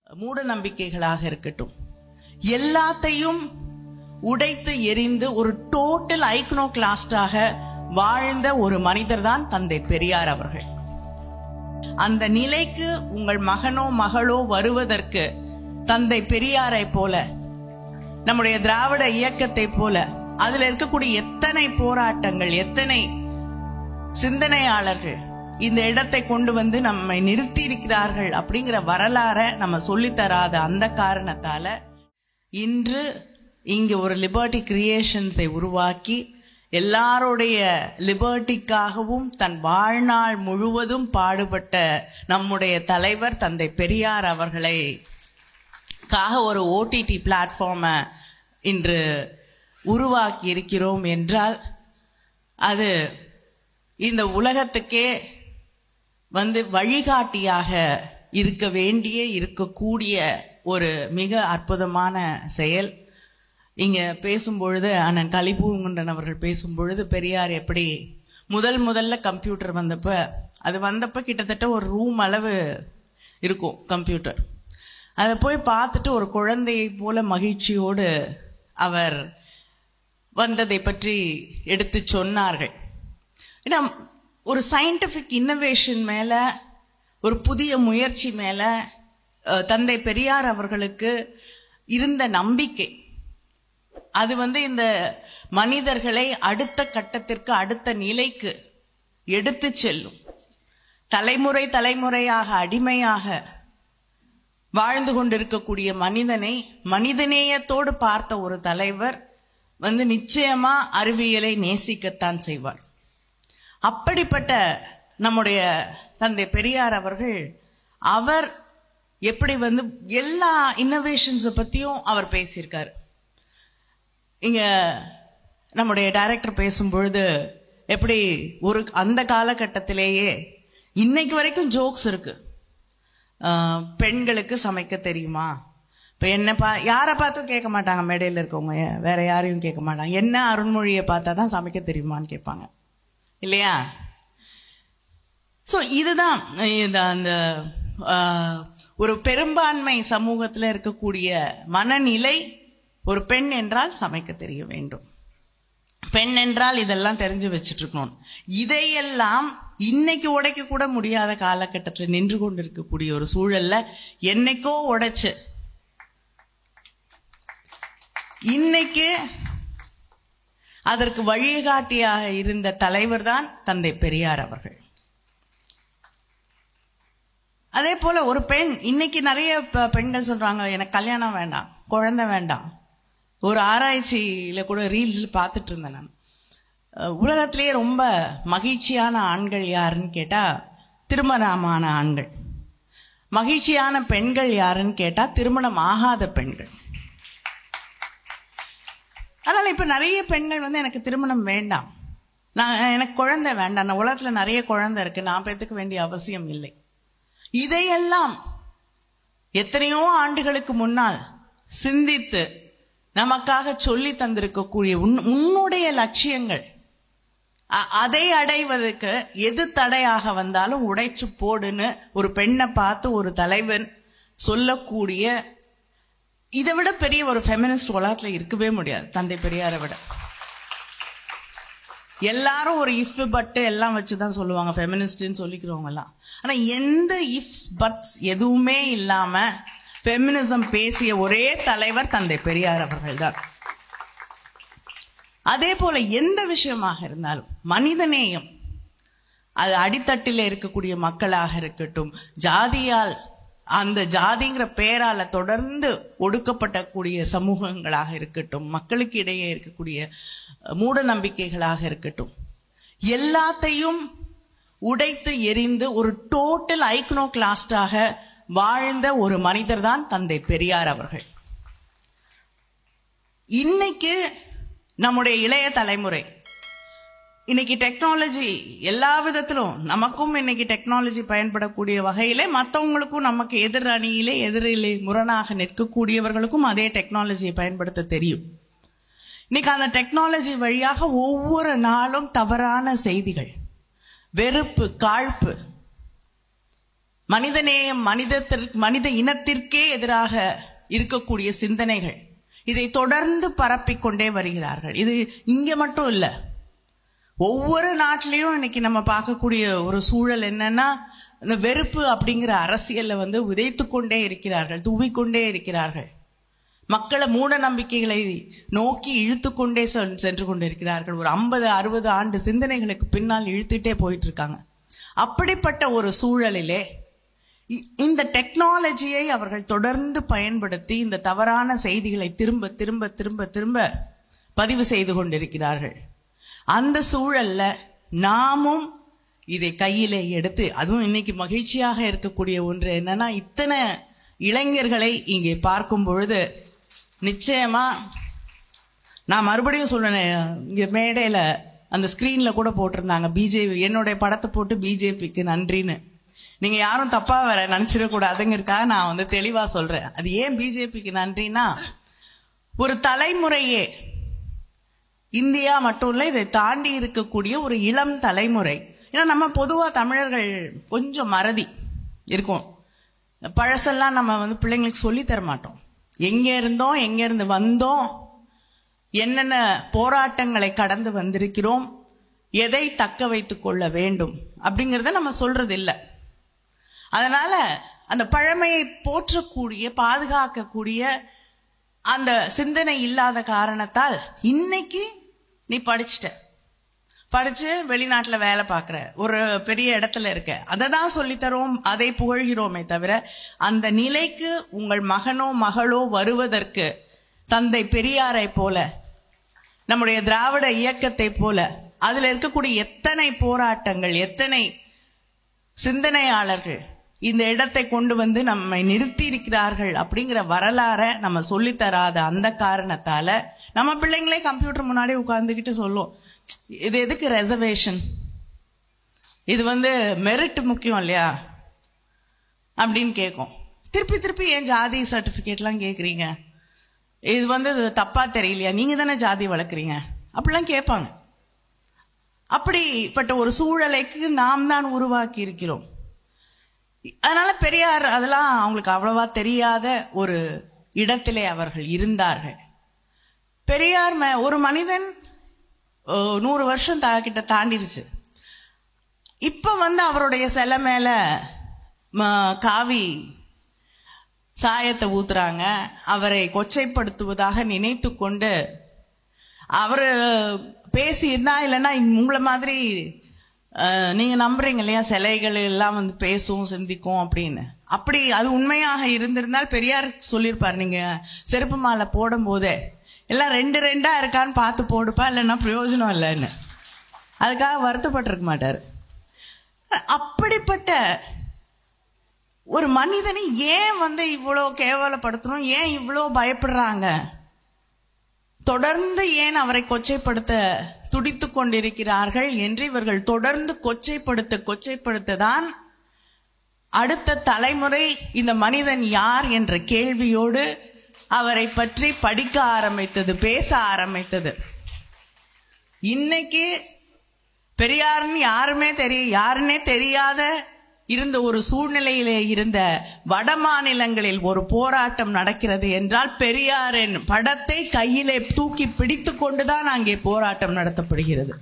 மூட நம்பிக்கைகளாக இருக்கட்டும், எல்லாத்தையும் உடைத்து எரிந்து ஒரு டோட்டல் ஐக்னோகிளாஸ்டாக வாழ்ந்த ஒரு மனிதர் தான் தந்தை பெரியார் அவர்கள். அந்த நிலைக்கு உங்கள் மகனோ மகளோ வருவதற்கு தந்தை பெரியாரை போல, நம்முடைய திராவிட இயக்கத்தை போல, அதுல இருக்கக்கூடிய எத்தனை போராட்டங்கள், எத்தனை சிந்தனையாளர்கள் இந்த இடத்தை கொண்டு வந்து நம்மை நிறுத்தி இருக்கிறார்கள் அப்படிங்கிற வரலாறை நம்ம சொல்லித்தராத அந்த காரணத்தால இன்று இங்கு ஒரு லிபர்ட்டி கிரியேஷன்ஸை உருவாக்கி எல்லாருடைய லிபர்ட்டிக்காகவும் தன் வாழ்நாள் முழுவதும் பாடுபட்ட நம்முடைய தலைவர் தந்தை பெரியார் அவர்களை ஒரு ஓடிடி பிளாட்ஃபார்மை இன்று உருவாக்கி இருக்கிறோம் என்றால் அது இந்த உலகத்துக்கே வழிகாட்டியாக இருக்க வேண்டிய, இருக்கக்கூடிய ஒரு மிக அற்புதமான செயல். இங்கே பேசும்பொழுது அண்ணன் கலிபூங்குன்றன் அவர்கள் பேசும்பொழுது பெரியார் எப்படி முதல்ல கம்ப்யூட்டர் வந்தப்போ கிட்டத்தட்ட ஒரு ரூம் அளவு இருக்கும் கம்ப்யூட்டர். அதை போய் பார்த்துட்டு ஒரு குழந்தையை போல மகிழ்ச்சியோடு அவர் வந்ததை பற்றி எடுத்து சொன்னார்கள். ஏன்னா ஒரு சயின்டிஃபிக் இன்னோவேஷன் மேலே, ஒரு புதிய முயற்சி மேலே தந்தை பெரியார் அவர்களுக்கு இருந்த நம்பிக்கை, அது இந்த மனிதர்களை அடுத்த கட்டத்திற்கு, அடுத்த நிலைக்கு எடுத்து செல்லும். தலைமுறையாக அடிமையாக வாழ்ந்து கொண்டிருக்கக்கூடிய மனிதனை மனிதநேயத்தோடு பார்த்த ஒரு தலைவர் நிச்சயமா அறிவியலை நேசிக்கத்தான் செய்வார். அப்படிப்பட்ட நம்முடைய தந்தை பெரியார் அவர்கள், அவர் எப்படி எல்லா இன்னோவேஷன்ஸை பற்றியும் அவர் பேசியிருக்காரு. இங்க நம்முடைய டைரக்டர் பேசும்பொழுது எப்படி ஒரு அந்த காலகட்டத்திலேயே இன்னைக்கு வரைக்கும் ஜோக்ஸ் இருக்கு. பெண்களுக்கு சமைக்க தெரியுமா? இப்போ யாரை பார்த்தும் கேட்க மாட்டாங்க, மேடையில் இருக்கவங்க வேற யாரையும் கேட்க மாட்டாங்க. என்ன அருண்மொழியை பார்த்தா தான் சமைக்க தெரியுமான்னு கேட்பாங்க இல்லையா? ஸோ இதுதான் அந்த ஒரு பெரும்பான்மை சமூகத்தில் இருக்கக்கூடிய மனநிலை. ஒரு பெண் என்றால் சமைக்க தெரிய வேண்டும், பெண் என்றால் இதெல்லாம் தெரிஞ்சு வச்சுட்டு இருக்கணும். இதையெல்லாம் இன்னைக்கு உடைக்க கூட முடியாத காலகட்டத்தில் நின்று கொண்டு இருக்கக்கூடிய ஒரு சூழல்ல என்னைக்கோ உடைச்சு இன்னைக்கு அதற்கு வழிகாட்டியாக இருந்த தலைவர் தான் தந்தை பெரியார் அவர்கள். அதே போல ஒரு பெண், இன்னைக்கு நிறைய பெண்கள் சொல்றாங்க எனக்கு கல்யாணம் வேண்டாம், குழந்தை வேண்டாம். ஒரு ஆராய்ச்சியில கூட ரீல்ஸ் பார்த்துட்டு இருந்தேன் நான். உலகத்திலேயே ரொம்ப மகிழ்ச்சியான ஆண்கள் யாருன்னு கேட்டா திருமணமான ஆண்கள். மகிழ்ச்சியான பெண்கள் யாருன்னு கேட்டா திருமணம் ஆகாத பெண்கள். அதனால இப்ப நிறைய பெண்கள் எனக்கு திருமணம் வேண்டாம், எனக்கு குழந்தை வேண்டாம், நான் உலகத்துல நிறைய குழந்தை இருக்கு, நான் பெற்றுக்க வேண்டிய அவசியம் இல்லை. இதையெல்லாம் எத்தனையோ ஆண்டுகளுக்கு முன்னால் சிந்தித்து நமக்காக சொல்லி தந்திருக்கக்கூடிய உன்னுடைய லட்சியங்கள், அதை அடைவதற்கு எது தடையாக வந்தாலும் உடைச்சு போடுன்னு ஒரு பெண்ணை பார்த்து ஒரு தலைவன் சொல்லக்கூடிய, இதை விட பெரிய ஒரு ஃபெமினிஸ்ட் உலகத்துல இருக்கவே முடியாது தந்தை பெரியாரை விட. எல்லாரும் ஒரு இஃப் பட் எல்லாம் வச்சுதான் சொல்லுவாங்க ஃபெமினிஸ்ட்னு சொல்லிக்கிறவங்க எல்லாம். ஆனா எந்த இஃப்ஸ் பட்ஸ் எதுவுமே இல்லாம ஃபெமினிசம் பேசிய ஒரே தலைவர் தந்தை பெரியார் அவர்கள் தான். அதே போல எந்த விஷயமாக இருந்தாலும் மனிதநேயம், அது அடித்தட்டில் இருக்கக்கூடிய மக்களாக இருக்கட்டும், ஜாதியால், அந்த ஜாதிங்கிற பெயரால தொடர்ந்து ஒடுக்கப்படக்கூடிய சமூகங்களாக இருக்கட்டும், மக்களுக்கு இடையே இருக்கக்கூடிய மூட நம்பிக்கைகளாக இருக்கட்டும், எல்லாத்தையும் உடைத்து எரிந்து ஒரு டோட்டல் ஐக்னோகிளாஸ்டாக வாழ்ந்த ஒரு மனிதர் தான் தந்தை பெரியார் அவர்கள். இன்னைக்கு நம்முடைய இளைய தலைமுறை, இன்னைக்கு டெக்னாலஜி எல்லா விதத்திலும், நமக்கும் இன்னைக்கு டெக்னாலஜி பயன்படக்கூடிய வகையிலே மற்றவங்களுக்கும், நமக்கு எதிரிலே முரணாக நிற்கக்கூடியவர்களுக்கும் அதே டெக்னாலஜியை பயன்படுத்த தெரியும். இன்னைக்கு அந்த டெக்னாலஜி வழியாக ஒவ்வொரு நாளும் தவறான செய்திகள், வெறுப்பு, காழ்ப்பு, மனிதநேயம், மனித இனத்திற்கே எதிராக இருக்கக்கூடிய சிந்தனைகள், இதை தொடர்ந்து பரப்பிக்கொண்டே வருகிறார்கள். இது இங்க மட்டும் இல்லை, ஒவ்வொரு நாட்டிலையும் இன்னைக்கு நம்ம பார்க்கக்கூடிய ஒரு சூழல் என்னன்னா, இந்த வெறுப்பு அப்படிங்கிற அரசியல்ல விதைத்து கொண்டே இருக்கிறார்கள், தூவிக்கொண்டே இருக்கிறார்கள். மக்களை மூட நம்பிக்கைகளை நோக்கி இழுத்து கொண்டே சென்று கொண்டிருக்கிறார்கள். ஒரு 50-60 ஆண்டு சிந்தனைகளுக்கு பின்னால் இழுத்துட்டே போயிட்டு இருக்காங்க. அப்படிப்பட்ட ஒரு சூழலிலே இந்த டெக்னாலஜியை அவர்கள் தொடர்ந்து பயன்படுத்தி இந்த தவறான செய்திகளை திரும்ப திரும்ப திரும்ப திரும்ப பதிவு செய்து கொண்டிருக்கிறார்கள். அந்த சூழல்ல நாமும் இதை கையிலே எடுத்து, அதுவும் இன்னைக்கு மகிழ்ச்சியாக இருக்கக்கூடிய ஒன்று என்னன்னா, இத்தனை இளைஞர்களை இங்கே பார்க்கும் பொழுது நிச்சயமா நான் மறுபடியும் சொல்றேன், இங்க மேடையில அந்த ஸ்கிரீன்ல கூட போட்டிருந்தாங்க பிஜேபி, என்னுடைய படத்தை போட்டு பிஜேபிக்கு நன்றின்னு. நீங்க யாரும் தப்பா வேற நினைச்சிடக்கூடாதுங்கிறதுக்காக நான் தெளிவா சொல்றேன். அது ஏன் பிஜேபிக்கு நன்றினா, ஒரு தலைமுறையே, இந்தியா மட்டும் இல்லை, இதை தாண்டி இருக்கக்கூடிய ஒரு இளம் தலைமுறை. ஏன்னா நம்ம பொதுவாக தமிழர்கள் கொஞ்சம் மறதி இருக்கும். பழசெல்லாம் நம்ம பிள்ளைங்களுக்கு சொல்லித்தர மாட்டோம். எங்கே இருந்தோம், எங்கேருந்து வந்தோம், என்னென்ன போராட்டங்களை கடந்து வந்திருக்கிறோம், எதை தக்க வைத்து கொள்ள வேண்டும் அப்படிங்கிறத நம்ம சொல்றது இல்லை. அதனால அந்த பழமையை போற்றக்கூடிய, பாதுகாக்கக்கூடிய அந்த சிந்தனை இல்லாத காரணத்தால் இன்னைக்கு நீ படிச்சு வெளிநாட்டில் வேலை பார்க்குற, ஒரு பெரிய இடத்துல இருக்க, அதை தான் சொல்லித்தரோம், அதை புகழ்கிறோமே தவிர, அந்த நிலைக்கு உங்கள் மகனோ மகளோ வருவதற்கு தந்தை பெரியாரை போல, நம்முடைய திராவிட இயக்கத்தை போல, அதில் இருக்கக்கூடிய எத்தனை போராட்டங்கள், எத்தனை சிந்தனையாளர்கள் இந்த இடத்தை கொண்டு நம்மை நிறுத்தி இருக்கிறார்கள் அப்படிங்கிற வரலாறை நம்ம சொல்லித்தராத அந்த காரணத்தால நம்ம பிள்ளைங்களே கம்ப்யூட்டர் முன்னாடி உட்கார்ந்துக்கிட்டு சொல்லும், இது எதுக்கு ரெசர்வேஷன், இது மெரிட் முக்கியம் இல்லையா அப்படின்னு கேட்கும். திருப்பி திருப்பி ஏன் ஜாதி சர்டிஃபிகேட்லாம் கேட்குறீங்க, இது தப்பா தெரியலையா, நீங்க தானே ஜாதி வளர்க்குறீங்க அப்படிலாம் கேட்பாங்க. அப்படிப்பட்ட ஒரு சூழலைக்கு நாம் தான் உருவாக்கி இருக்கிறோம். அதனால பெரியார் அதெல்லாம் அவங்களுக்கு அவ்வளவா தெரியாத ஒரு இடத்திலே அவர்கள் இருந்தார்கள். பெரியார் ஒரு மனிதன் 100 வருஷம் கிட்ட தாண்டிருச்சு. இப்ப அவருடைய சிலை மேல காவி சாயத்தை ஊத்துறாங்க, அவரை கொச்சைப்படுத்துவதாக நினைத்து கொண்டு அவர் பேசியிருந்தா, இல்லைன்னா உங்களை மாதிரி நீங்க நம்புறீங்க இல்லையா, சிலைகள் எல்லாம் பேசும் சிந்திக்கும் அப்படின்னு. அப்படி அது உண்மையாக இருந்திருந்தால் பெரியார் சொல்லியிருப்பார், நீங்க செருப்பு மாலை போடும் போதே எல்லாம் 2 இருக்கான்னு பார்த்து போடுப்பா, இல்லைன்னா பிரயோஜனம் இல்லைன்னு. அதுக்காக வருத்தப்பட்டிருக்க மாட்டார். அப்படிப்பட்ட ஒரு மனிதனை ஏன் இவ்வளோ கேவலப்படுத்தணும், ஏன் இவ்வளோ பயப்படுறாங்க, தொடர்ந்து ஏன் அவரை கொச்சைப்படுத்த துடித்து கொண்டிருக்கிறார்கள் என்று இவர்கள் தொடர்ந்து கொச்சைப்படுத்ததான் அடுத்த தலைமுறை இந்த மனிதன் யார் என்ற கேள்வியோடு அவரை பற்றி படிக்க ஆரம்பித்தது, பேச ஆரம்பித்தது. இன்னைக்கு பெரியார்னு யாருன்னே தெரியாத இருந்த ஒரு சூழ்நிலையிலே இருந்த வட மாநிலங்களில் ஒரு போராட்டம் நடக்கிறது என்றால் பெரியாரின் படத்தை கையிலே தூக்கி பிடித்து கொண்டுதான் அங்கே போராட்டம் நடத்தப்படுகிறது.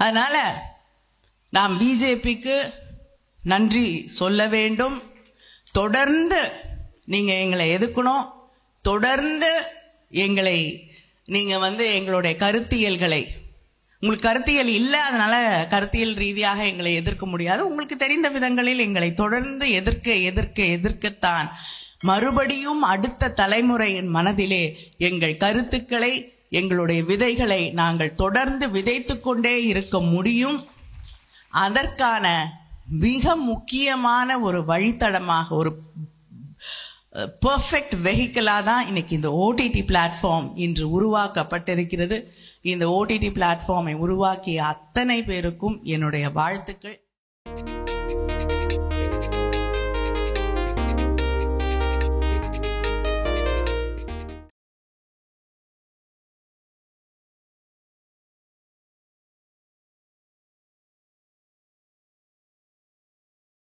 அதனால நாம் பிஜேபிக்கு நன்றி சொல்ல வேண்டும். தொடர்ந்து நீங்க எங்களை எதுக்கணும், தொடர்ந்து எங்களை நீங்க எங்களுடைய கருத்தியல்களை, உங்களுக்கு கருத்தியல் இல்லை, அதனால கருத்தியல் ரீதியாக எங்களை எதிர்க்க முடியாது, உங்களுக்கு தெரிந்த விதங்களில் எங்களை தொடர்ந்து எதிர்க்கத்தான் மறுபடியும் அடுத்த தலைமுறையின் மனதிலே எங்கள் கருத்துக்களை, எங்களுடைய விதைகளை நாங்கள் தொடர்ந்து விதைத்து கொண்டே இருக்க முடியும். அதற்கான மிக முக்கியமான ஒரு வழித்தடமாக, ஒரு பெர்ஃபெக்ட் வெஹிக்கிளாக தான் இன்னைக்கு இந்த ஓடிடி பிளாட்ஃபார்ம் இன்று உருவாக்கப்பட்டிருக்கிறது. இந்த ஓடிடி பிளாட்ஃபார்மை உருவாக்கிய அத்தனை பேருக்கும் என்னுடைய வாழ்த்துக்கள்.